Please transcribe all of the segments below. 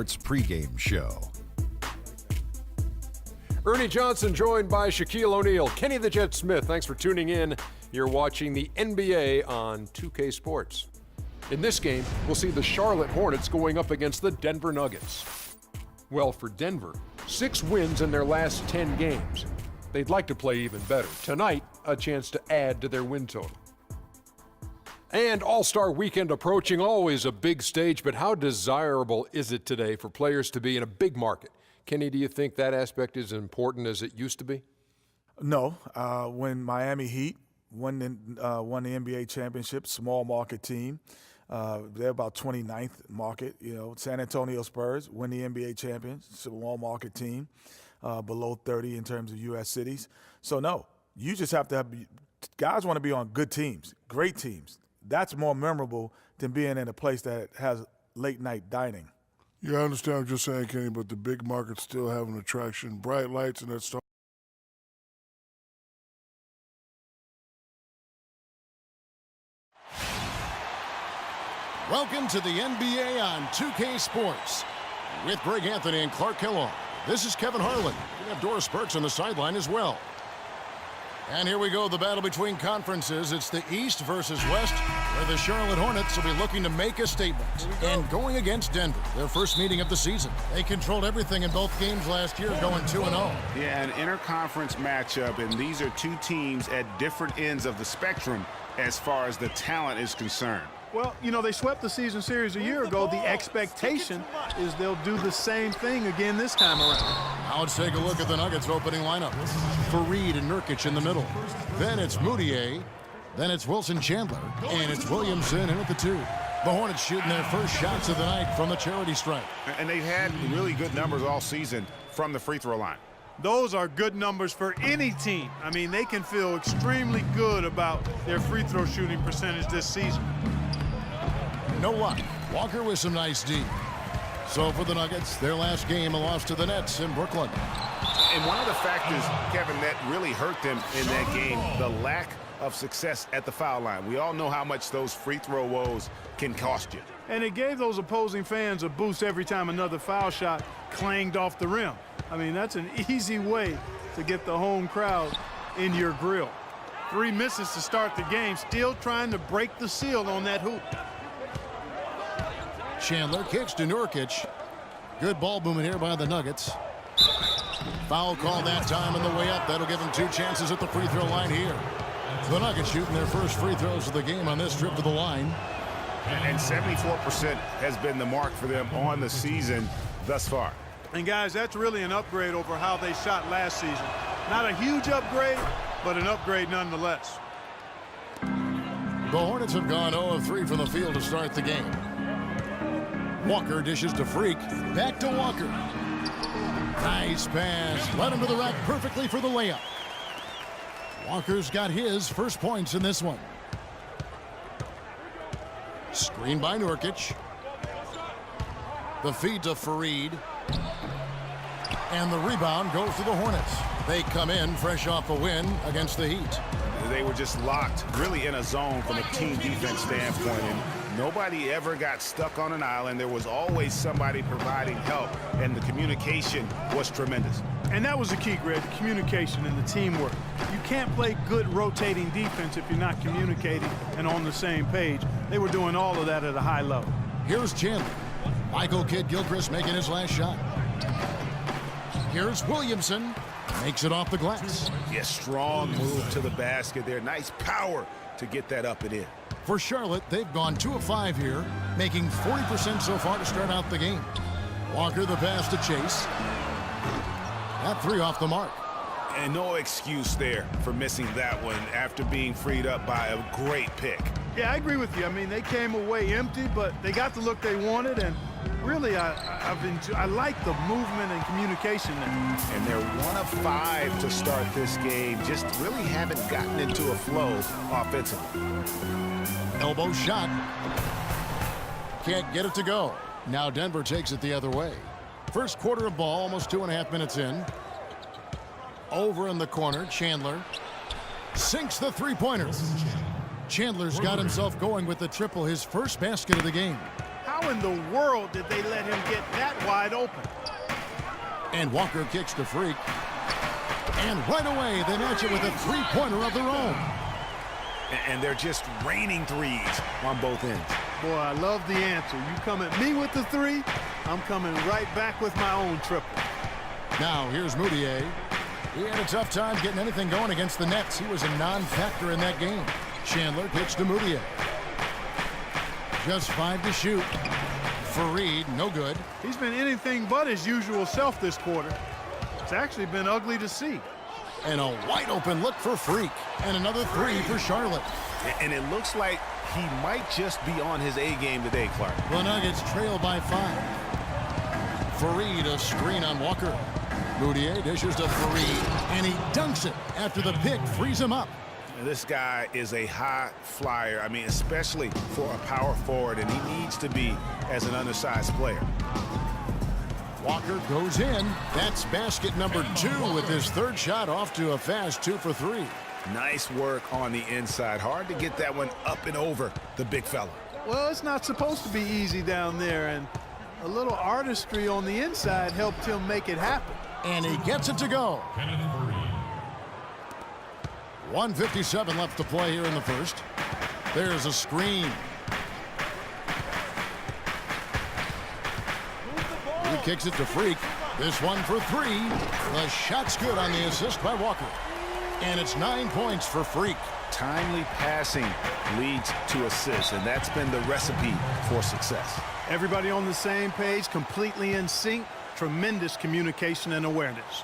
It's pregame show. Ernie Johnson joined by Shaquille O'Neal. Kenny the Jet Smith, thanks for tuning in. You're watching the NBA on 2K Sports. In this game, we'll see the Charlotte Hornets going up against the Denver Nuggets. Well, for Denver, 6 wins in their last 10 games. They'd like to play even better. Tonight, a chance to add to their win total. And All-Star Weekend approaching, always a big stage, but how desirable is it today for players to be in a big market? Kenny, do you think that aspect is as important as it used to be? No. When Miami Heat won the NBA championship, small market team, they're about 29th market. You know, San Antonio Spurs win the NBA championship, small market team, below 30 in terms of U.S. cities. So, no, you just have to have – guys want to be on good teams, great teams. That's more memorable than being in a place that has late-night dining. Yeah, I understand what you're saying, Kenny, but the big markets still have an attraction. Bright lights and that stuff. Welcome to the NBA on 2K Sports with Greg Anthony and Clark Kellogg. This is Kevin Harlan. We have Doris Burks on the sideline as well. And here we go, the battle between conferences. It's the East versus West, where the Charlotte Hornets will be looking to make a statement. And going against Denver, their first meeting of the season. They controlled everything in both games last year, going 2-0. Yeah, an interconference matchup, and these are two teams at different ends of the spectrum as far as the talent is concerned. Well, you know, they swept the season series a year ago. The expectation is they'll do the same thing again this time around. Now let's take a look at the Nuggets opening lineup. Fareed and Nurkic in the middle. Then it's Moutier. Then it's Wilson Chandler. And it's Williamson in at the 2. The Hornets shooting their first shots of the night from the charity stripe. And they've had really good numbers all season from the free throw line. Those are good numbers for any team. I mean, they can feel extremely good about their free throw shooting percentage this season. No luck. Walker with some nice D. So for the Nuggets, their last game, a loss to the Nets in Brooklyn. And one of the factors, Kevin, that really hurt them in that game, the lack of success at the foul line. We all know how much those free throw woes can cost you. And it gave those opposing fans a boost every time another foul shot clanged off the rim. I mean, that's an easy way to get the home crowd in your grill. 3 misses to start the game, still trying to break the seal on that hoop. Chandler kicks to Nurkic. Good ball movement here by the Nuggets. Foul call that time on the way up. That'll give them 2 chances at the free throw line here. The Nuggets shooting their first free throws of the game on this trip to the line. And 74% has been the mark for them on the season thus far. And guys, that's really an upgrade over how they shot last season. Not a huge upgrade, but an upgrade nonetheless. The Hornets have gone 0 of 3 from the field to start the game. Walker dishes to Freak. Back to Walker. Nice pass. Led him to the rack perfectly for the layup. Walker's got his first points in this one. Screen by Nurkic. The feed to Fareed. And the rebound goes to the Hornets. They come in fresh off a win against the Heat. They were just locked really in a zone from a team defense standpoint. And nobody ever got stuck on an island. There was always somebody providing help, and the communication was tremendous. And that was the key, Greg, the communication and the teamwork. You can't play good rotating defense if you're not communicating and on the same page. They were doing all of that at a high level. Here's Chandler. Michael Kidd-Gilchrist making his last shot. Here's Williamson. Makes it off the glass. Yes, strong move to the basket there. Nice power to get that up and in. For Charlotte, they've gone 2 of 5 here, making 40% so far to start out the game. Walker the pass to Chase. That 3 off the mark. And no excuse there for missing that one after being freed up by a great pick. Yeah, I agree with you. I mean, they came away empty, but they got the look they wanted, and really, I like the movement and communication there. And they're 1 of 5 to start this game. Just really haven't gotten into a flow offensively. Elbow shot. Can't get it to go. Now Denver takes it the other way. First quarter of ball, almost 2.5 minutes in. Over in the corner, Chandler sinks the 3-pointer. Chandler's got himself going with the triple, his first basket of the game. How How in the world did they let him get that wide open? And Walker kicks to Freak. And right away, they match it with a three-pointer of their own. And they're just raining threes on both ends. Boy, I love the answer. You come at me with the three, I'm coming right back with my own triple. Now, here's Moutier. He had a tough time getting anything going against the Nets. He was a non-factor in that game. Chandler kicks to Moutier. Just 5 to shoot. Fareed, no good. He's been anything but his usual self this quarter. It's actually been ugly to see. And a wide open look for Freak. And another three for Charlotte. And it looks like he might just be on his A game today, Clark. The Nuggets trail by 5. Fareed, a screen on Walker. Moutier dishes to Fareed, and he dunks it after the pick frees him up. This guy is a high flyer. I mean, especially for a power forward, and he needs to be as an undersized player. Walker goes in. That's basket number 2 with his third shot off to a fast 2 for 3. Nice work on the inside. Hard to get that one up and over the big fella. Well, it's not supposed to be easy down there, and a little artistry on the inside helped him make it happen. And he gets it to go. 1:57 left to play here in the first. There's a screen. He kicks it to Freak. This one for 3. The shot's good on the assist by Walker. And it's 9 points for Freak. Timely passing leads to assists, and that's been the recipe for success. Everybody on the same page, completely in sync. Tremendous communication and awareness.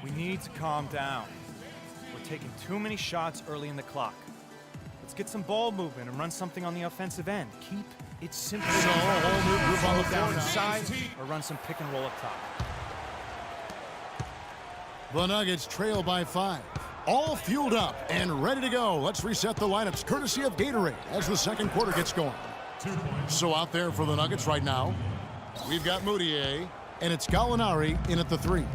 We need to calm down. We're taking too many shots early in the clock. Let's get some ball movement and run something on the offensive end. Keep it simple. So, a whole new group on the floor down now. inside or run some pick and roll up top. The Nuggets trail by 5. All fueled up and ready to go. Let's reset the lineups courtesy of Gatorade as the second quarter gets going. So out there for the Nuggets right now, we've got Moutier, and it's Gallinari in at the 3.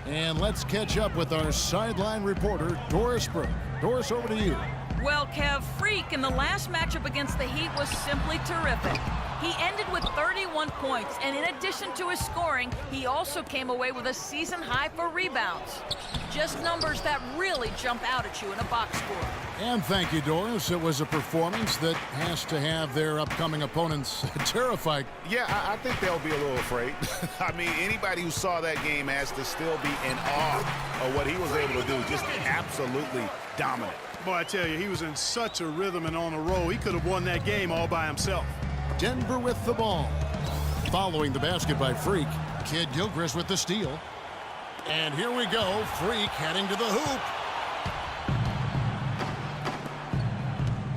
And let's catch up with our sideline reporter, Doris Burke. Doris, over to you. Well, Kev, Freak in the last matchup against the Heat was simply terrific. He ended with 31 points, and in addition to his scoring, he also came away with a season high for rebounds. Just numbers that really jump out at you in a box score. And thank you, Doris. It was a performance that has to have their upcoming opponents terrified. Yeah, I think they'll be a little afraid. I mean, anybody who saw that game has to still be in awe of what he was able to do. Just absolutely dominant. Boy, I tell you, he was in such a rhythm and on a roll. He could have won that game all by himself. Denver with the ball. Following the basket by Freak. Kid Gilchrist with the steal. And here we go. Freak heading to the hoop.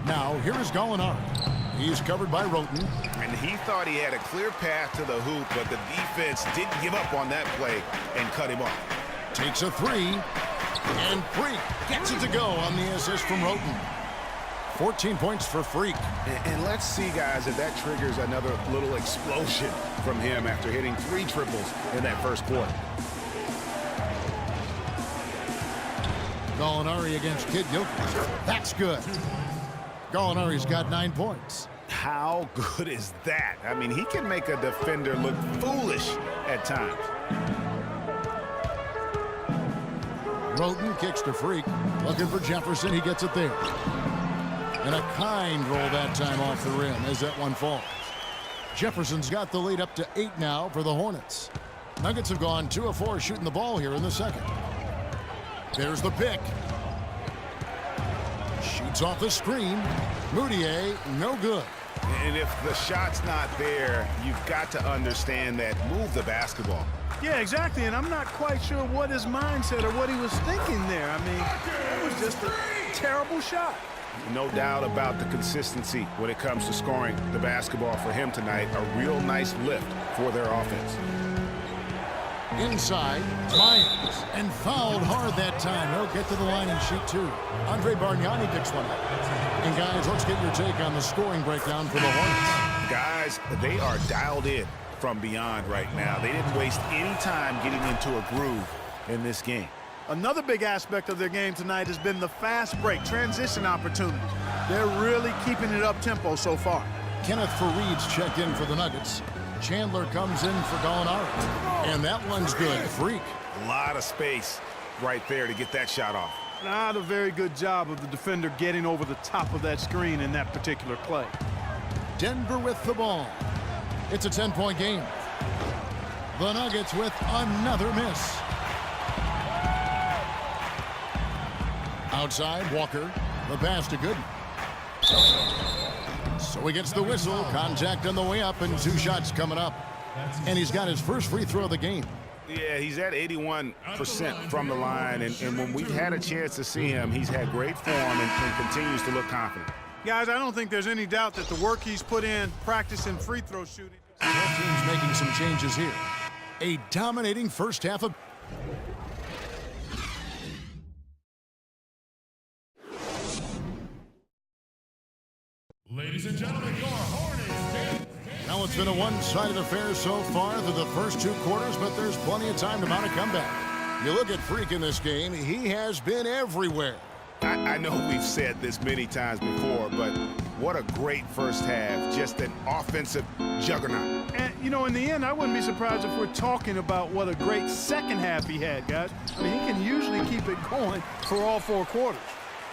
Now, here is Gallinari. He's covered by Roten. And he thought he had a clear path to the hoop, but the defense didn't give up on that play and cut him off. Takes a 3. And Freak gets it to go on the assist from Roten. 14 points for Freak. And let's see, guys, if that triggers another little explosion from him after hitting 3 triples in that first quarter. Gallinari against Kid Gilchrist. That's good. Gallinari's got 9 points. How good is that? I mean, he can make a defender look foolish at times. Roten kicks to Freak. Looking for Jefferson. He gets it there. And a kind roll that time off the rim as that one falls. Jefferson's got the lead up to 8 now for the Hornets. Nuggets have gone 2 of 4 shooting the ball here in the second. There's the pick. Shoots off the screen. Moutier, no good. And if the shot's not there, you've got to understand that. Move the basketball. Yeah, exactly, and I'm not quite sure what his mindset or what he was thinking there. I mean, it was just a terrible shot. No doubt about the consistency when it comes to scoring the basketball for him tonight. A real nice lift for their offense. Inside, Myers, and fouled hard that time. He'll get to the line and shoot 2. Andre Bargnani picks one up. And guys, let's get your take on the scoring breakdown for the Hornets. Guys, they are dialed in from beyond right now. They didn't waste any time getting into a groove in this game. Another big aspect of their game tonight has been the fast break, transition opportunities. They're really keeping it up-tempo so far. Kenneth Farid's checked in for the Nuggets. Chandler comes in for Gallinari. And that one's good. Freak. A lot of space right there to get that shot off. Not a very good job of the defender getting over the top of that screen in that particular play. Denver with the ball. It's a 10-point game. The Nuggets with another miss. Outside, Walker. The pass to Gooden. So he gets the whistle. Contact on the way up and 2 shots coming up. And he's got his first free throw of the game. Yeah, he's at 81% from the line, and when we've had a chance to see him, he's had great form and continues to look confident. Guys, I don't think there's any doubt that the work he's put in practicing free throw shooting. Both teams making some changes here. A dominating first half of... Ladies and gentlemen, your Hornets. Now it's been a one-sided affair so far through the first 2 quarters, but there's plenty of time to mount a comeback. You look at Freak in this game, he has been everywhere. I know we've said this many times before, but what a great first half. Just an offensive juggernaut. And, you know, in the end, I wouldn't be surprised if we're talking about what a great second half he had, guys. I mean, he can usually keep it going for all 4 quarters.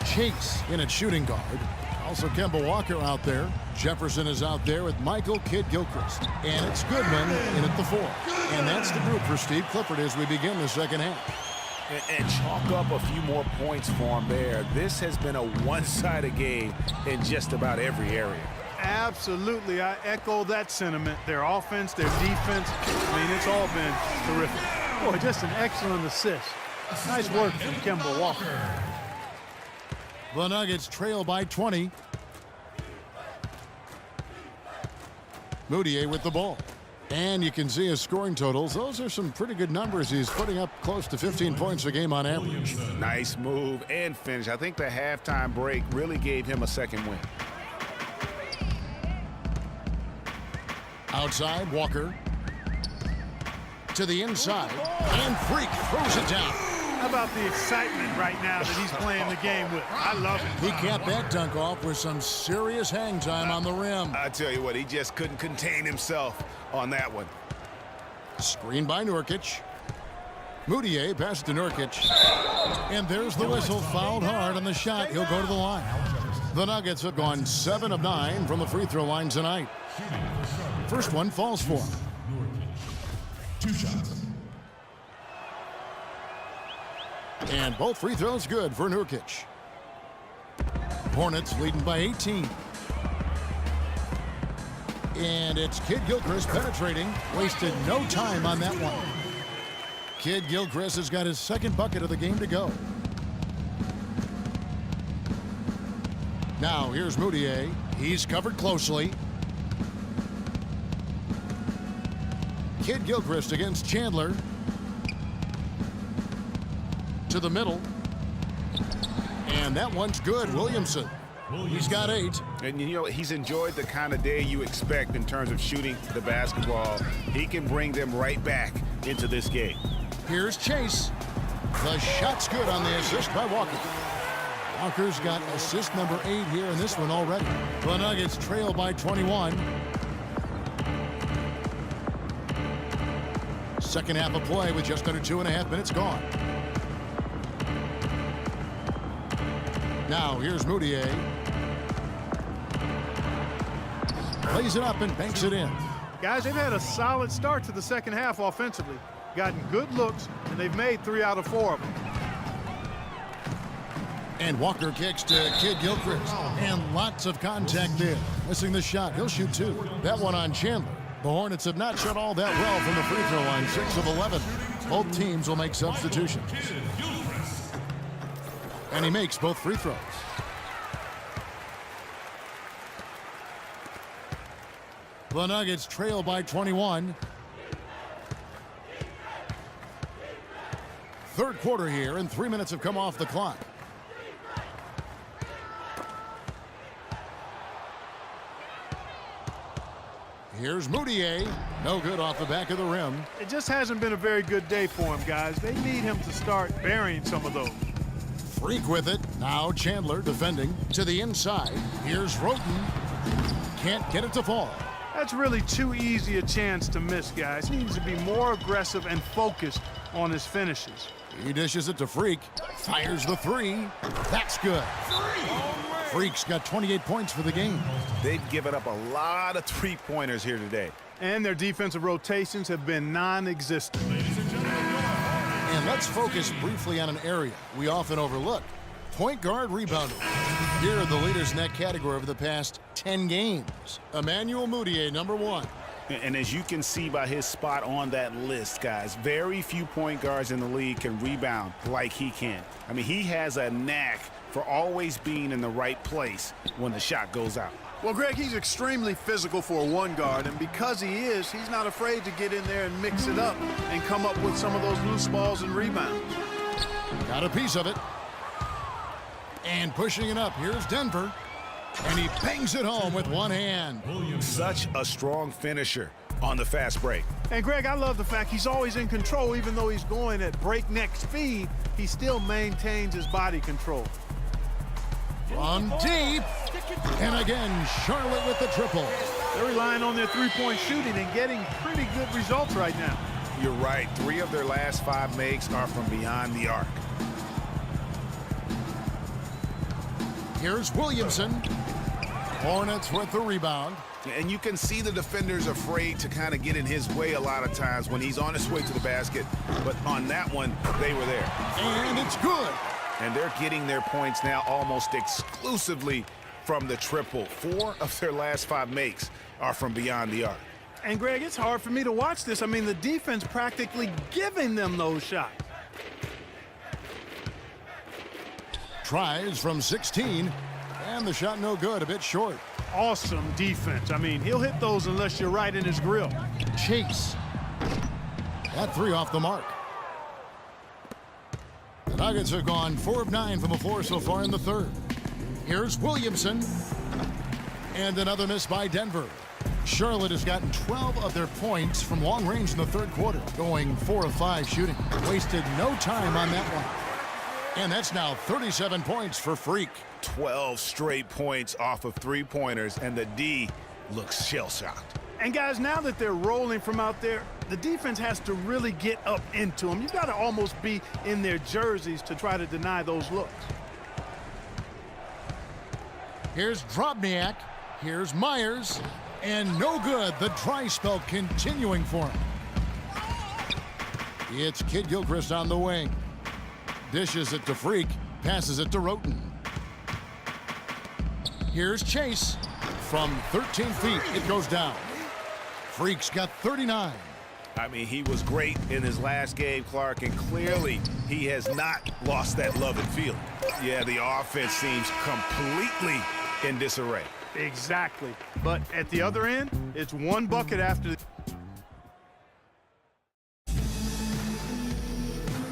Chase in at shooting guard. Also Kemba Walker out there. Jefferson is out there with Michael Kidd-Gilchrist. And it's Goodman in at the 4. And that's the group for Steve Clifford as we begin the second half. And chalk up a few more points for him there. This has been a one-sided game in just about every area. Absolutely. I echo that sentiment. Their offense, their defense, I mean, it's all been terrific. Boy, just an excellent assist. Nice work from Kemba Walker. The Nuggets trail by 20. Moutier with the ball. And you can see his scoring totals. Those are some pretty good numbers. He's putting up close to 15 points a game on average. Nice move and finish. I think the halftime break really gave him a second win. Outside, Walker. To the inside. And Freak throws it down. How about the excitement right now that he's playing the game with? I love it. He capped that dunk off with some serious hang time on the rim. I tell you what, he just couldn't contain himself on that one. Screen by Nurkic. Moutier passes to Nurkic. And there's the whistle. Fouled hard on the shot. He'll go to the line. The Nuggets have gone 7 of 9 from the free throw line tonight. First one falls for him. 2 shots. And both free throws good for Nurkic. Hornets leading by 18. And it's Kidd-Gilchrist penetrating. Wasted no time on that one. Kidd-Gilchrist has got his second bucket of the game to go. Now here's Moutier. He's covered closely. Kidd-Gilchrist against Chandler. To the middle. And that one's good. Williamson. He's got 8. And, you know, he's enjoyed the kind of day you expect in terms of shooting the basketball. He can bring them right back into this game. Here's Chase. The shot's good on the assist by Walker. Walker's got assist number 8 here in this one already. The Nuggets trail by 21. Second half of play with just under 2.5 minutes gone. Now here's Moutier. Plays it up and banks it in. Guys, they've had a solid start to the second half offensively. Gotten good looks, and they've made 3 out of 4 of them. And Walker kicks to Kidd-Gilchrist. And lots of contact there. Missing the shot. He'll shoot 2. That one on Chandler. The Hornets have not shot all that well from the free throw line. 6 of 11. Both teams will make substitutions. And he makes both free throws. The Nuggets trail by 21. Third quarter here, and 3 minutes have come off the clock. Here's Moutier. No good off the back of the rim. It just hasn't been a very good day for him, guys. They need him to start burying some of those. Freak with it. Now Chandler defending to the inside. Here's Roten. Can't get it to fall. That's really too easy a chance to miss, guys. He needs to be more aggressive and focused on his finishes. He dishes it to Freak. Fires the three. That's good. Freak's got 28 points for the game. They've given up a lot of three-pointers here today. And their defensive rotations have been non-existent. And let's focus briefly on an area we often overlook. Point guard rebounder. Here are the leaders in that category over the past 10 games. Emmanuel Mudiay, number 1. And as you can see by his spot on that list, guys, very few point guards in the league can rebound like he can. I mean, he has a knack for always being in the right place when the shot goes out. Well, Greg, he's extremely physical for a one guard, and because he is, he's not afraid to get in there and mix it up and come up with some of those loose balls and rebounds. Got a piece of it. And pushing it up, here's Denver. And he bangs it home with one hand. Such a strong finisher on the fast break. And Greg, I love the fact he's always in control. Even though he's going at breakneck speed, he still maintains his body control. From deep. And again, Charlotte with the triple. They're relying on their three-point shooting and getting pretty good results right now. You're right. 3 of their last 5 makes are from beyond the arc. Here's Williamson. Hornets with the rebound. And you can see the defenders afraid to kind of get in his way a lot of times when he's on his way to the basket. But on that one, they were there. And it's good. And they're getting their points now almost exclusively from the triple. 4 of their last 5 makes are from beyond the arc. And Greg, it's hard for me to watch this. I mean, the defense practically giving them those shots. Tries from 16, and the shot no good, a bit short. Awesome defense. I mean, he'll hit those unless you're right in his grill. Chase. That 3 off the mark. The Nuggets have gone 4 of 9 from the floor so far in the third. Here's Williamson. And another miss by Denver. Charlotte has gotten 12 of their points from long range in the third quarter, going 4 of 5 shooting. Wasted no time on that one. And that's now 37 points for Freak. 12 straight points off of three-pointers, and the D looks shell-shocked. And guys, now that they're rolling from out there, the defense has to really get up into them. You've got to almost be in their jerseys to try to deny those looks. Here's Drobniak. Here's Myers. And no good. The dry spell continuing for him. It's Kid Gilchrist on the wing. Dishes it to Freak. Passes it to Roten. Here's Chase. From 13 feet, it goes down. Freak's got 39. I mean, he was great in his last game, Clark, and clearly he has not lost that love and feeling. Yeah, the offense seems completely in disarray. Exactly. But at the other end, it's one bucket after.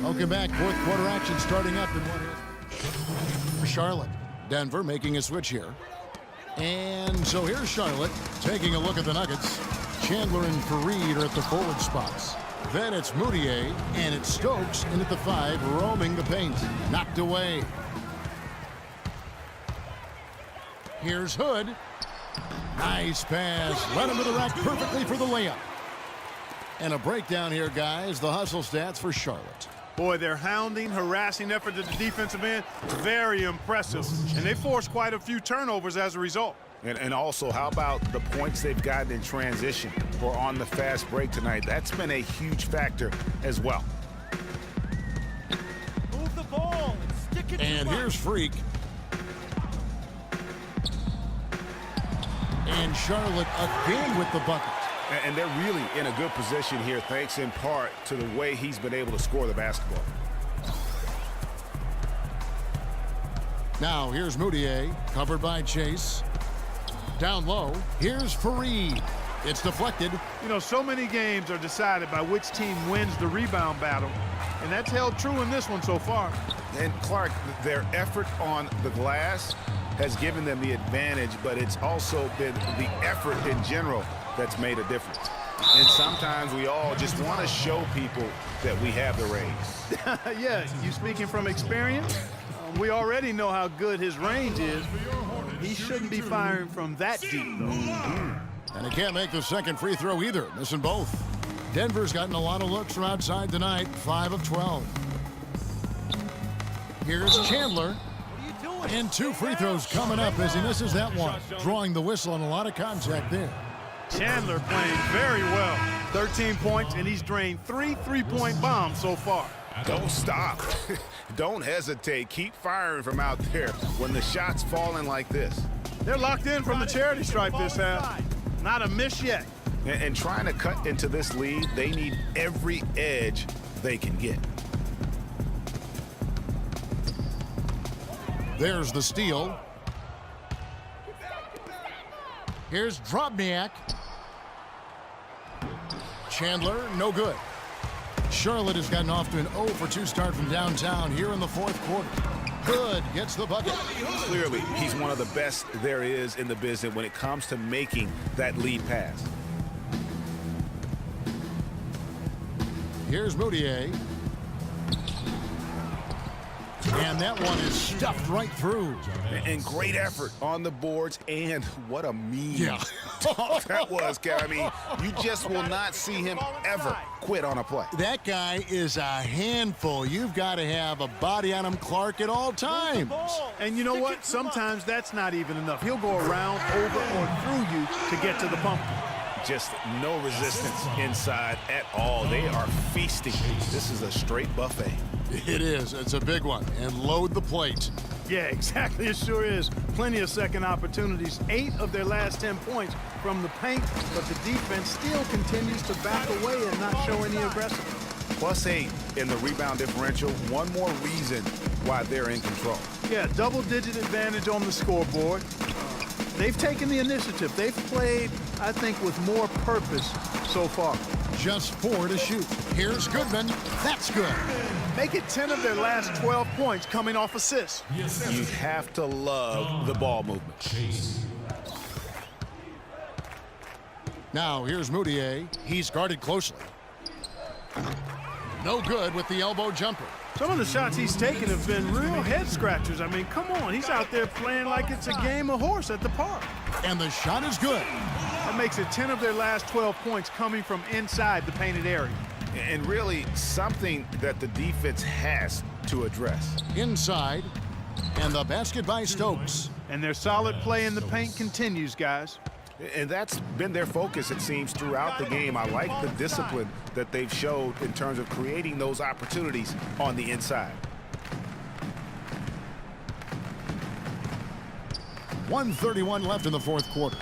Welcome back. Fourth quarter action starting up in one hit. For Charlotte. Denver making a switch here. And so here's Charlotte taking a look at the Nuggets. Chandler and Fareed are at the forward spots. Then it's Mudiay, and it's Stokes in at the 5, roaming the paint. Knocked away. Here's Hood. Nice pass. Led him to the rack perfectly for the layup. And a breakdown here, guys. The hustle stats for Charlotte. Boy, their hounding, harassing effort at the defensive end, very impressive. And they forced quite a few turnovers as a result. And also, how about the points they've gotten in transition or on the fast break tonight? That's been a huge factor as well. Move the ball and stick it. And here's Freak. And Charlotte again with the bucket. And they're really in a good position here, thanks in part to the way he's been able to score the basketball. Now here's Mudiay, covered by Chase. Down low, here's Fareed. It's deflected. You know, so many games are decided by which team wins the rebound battle, and that's held true in this one so far. And Clark, their effort on the glass has given them the advantage, but it's also been the effort in general that's made a difference. And sometimes we all just want to show people that we have the range. Yeah, you speaking from experience? we already know how good his range is. He shouldn't be firing from that deep, though. And he can't make the second free throw either, missing both. Denver's gotten a lot of looks from outside tonight, 5 of 12. Here's Chandler. And 2 free throws coming up as he misses that one, drawing the whistle on a lot of contact there. Chandler playing very well. 13 points, and he's drained 3 3-point bombs so far. Don't stop. Don't hesitate. Keep firing from out there when the shot's falling like this. They're locked in from the charity stripe this half. Not a miss yet. And trying to cut into this lead, they need every edge they can get. There's the steal. Here's Drobniak. Chandler, no good. Charlotte has gotten off to an 0 for 2 start from downtown here in the fourth quarter. Good, gets the bucket. Clearly, he's one of the best there is in the business when it comes to making that lead pass. Here's Moutier. And that one is stuffed right through. And great effort on the boards, and what a mean dunk that was, Kev. I mean, you just will not see him ever quit on a play. That guy is a handful. You've got to have a body on him, Clark, at all times. And you know what? Sometimes that's not even enough. He'll go around, over, or through you to get to the pump. Just no resistance inside at all. They are feasting. This is a straight buffet. It is. It's a big one. And load the plate. Yeah, exactly. It sure is. Plenty of second opportunities. 8 of their last 10 points from the paint, but the defense still continues to back away and not show any aggressiveness. +8 in the rebound differential. One more reason why they're in control. Yeah, double-digit advantage on the scoreboard. They've taken the initiative. They've played, I think, with more purpose so far. Just 4 to shoot. Here's Goodman. That's good. Make it 10 of their last 12 points coming off assists. You have to love the ball movement. Now here's Moutier. He's guarded closely. No good with the elbow jumper. Some of the shots he's taken have been real head scratchers. I mean, come on. He's out there playing like it's a game of horse at the park. And the shot is good. That makes it 10 of their last 12 points coming from inside the painted area. And really something that the defense has to address. Inside. And the basket by Stokes. And their solid play in the paint continues, guys. And that's been their focus, it seems, throughout the game. I like the discipline that they've showed in terms of creating those opportunities on the inside. 1:31 left in the fourth quarter.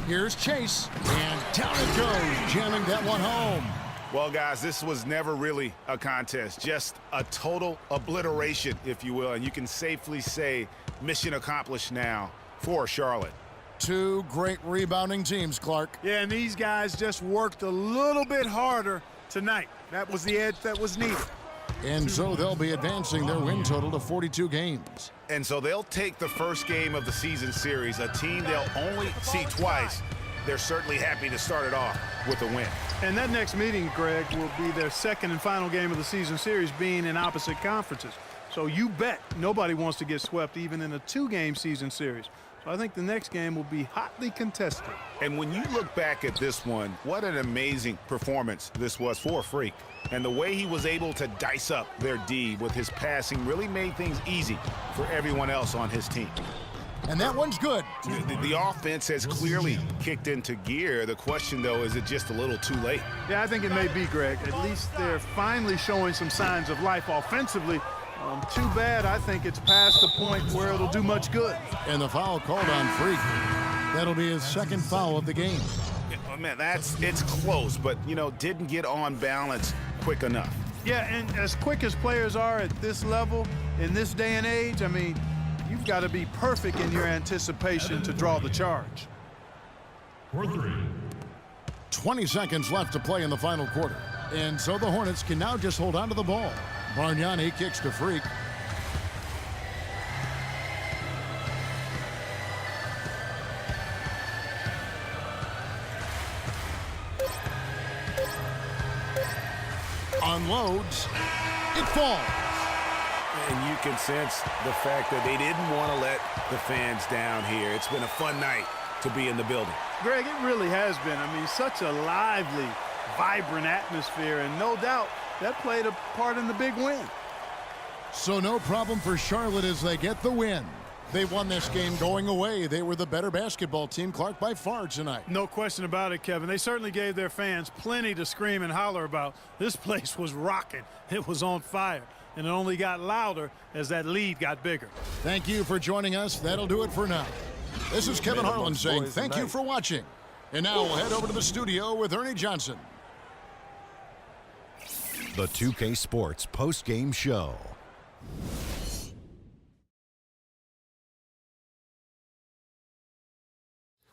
Here's Chase, and down it goes, jamming that one home. Well, guys, this was never really a contest, just a total obliteration, if you will. And you can safely say mission accomplished now for Charlotte. 2 great rebounding teams, Clark. Yeah, and these guys just worked a little bit harder tonight. That was the edge that was needed. And so they'll be advancing their win total to 42 games. And so they'll take the first game of the season series, a team they'll only see twice. They're certainly happy to start it off with a win. And that next meeting, Greg, will be their second and final game of the season series, being in opposite conferences. So you bet nobody wants to get swept even in a 2-game season series. So I think the next game will be hotly contested. And when you look back at this one, what an amazing performance this was for Freak. And the way he was able to dice up their D with his passing really made things easy for everyone else on his team. And that one's good. The offense has clearly kicked into gear. The question, though, is it just a little too late? Yeah, I think it may be, Greg. At least they're finally showing some signs of life offensively. Too bad I think it's past the point where it'll do much good. And the foul called on Freak. That'll be his second foul of the game. Oh, man, it's close, but, you know, didn't get on balance quick enough. Yeah, and as quick as players are at this level, in this day and age, I mean, you've got to be perfect in your anticipation to draw the charge. 4-3. 20 seconds left to play in the final quarter. And so the Hornets can now just hold on to the ball. Bargnani kicks to Freak. Unloads. It falls. you can sense the fact that they didn't want to let the fans down here. It's been a fun night to be in the building. Greg, it really has been. I mean, such a lively, vibrant atmosphere, and no doubt that played a part in the big win. So no problem for Charlotte as they get the win. They won this game going away. They were the better basketball team, Clark, by far tonight. No question about it, Kevin. They certainly gave their fans plenty to scream and holler about. This place was rocking. It was on fire. And it only got louder as that lead got bigger. Thank you for joining us. That'll do it for now. This is Kevin Harlan saying thank you for watching. And now we'll head over to the studio with Ernie Johnson. The 2K Sports post-game show.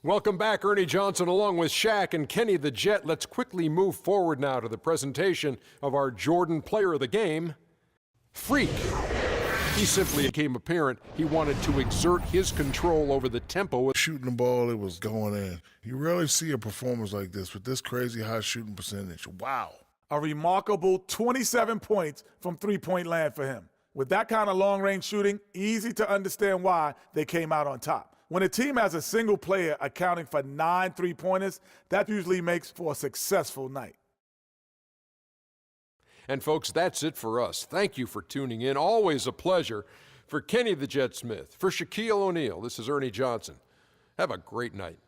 Welcome back, Ernie Johnson, along with Shaq and Kenny the Jet. Let's quickly move forward now to the presentation of our Jordan Player of the Game, Freak. He simply became apparent he wanted to exert his control over the tempo. Shooting the ball, it was going in. You rarely see a performance like this with this crazy high shooting percentage. Wow. A remarkable 27 points from three-point land for him. With that kind of long-range shooting, easy to understand why they came out on top. When a team has a single player accounting for 9 three-pointers, that usually makes for a successful night. And folks, that's it for us. Thank you for tuning in. Always a pleasure. For Kenny the Jet Smith, for Shaquille O'Neal, this is Ernie Johnson. Have a great night.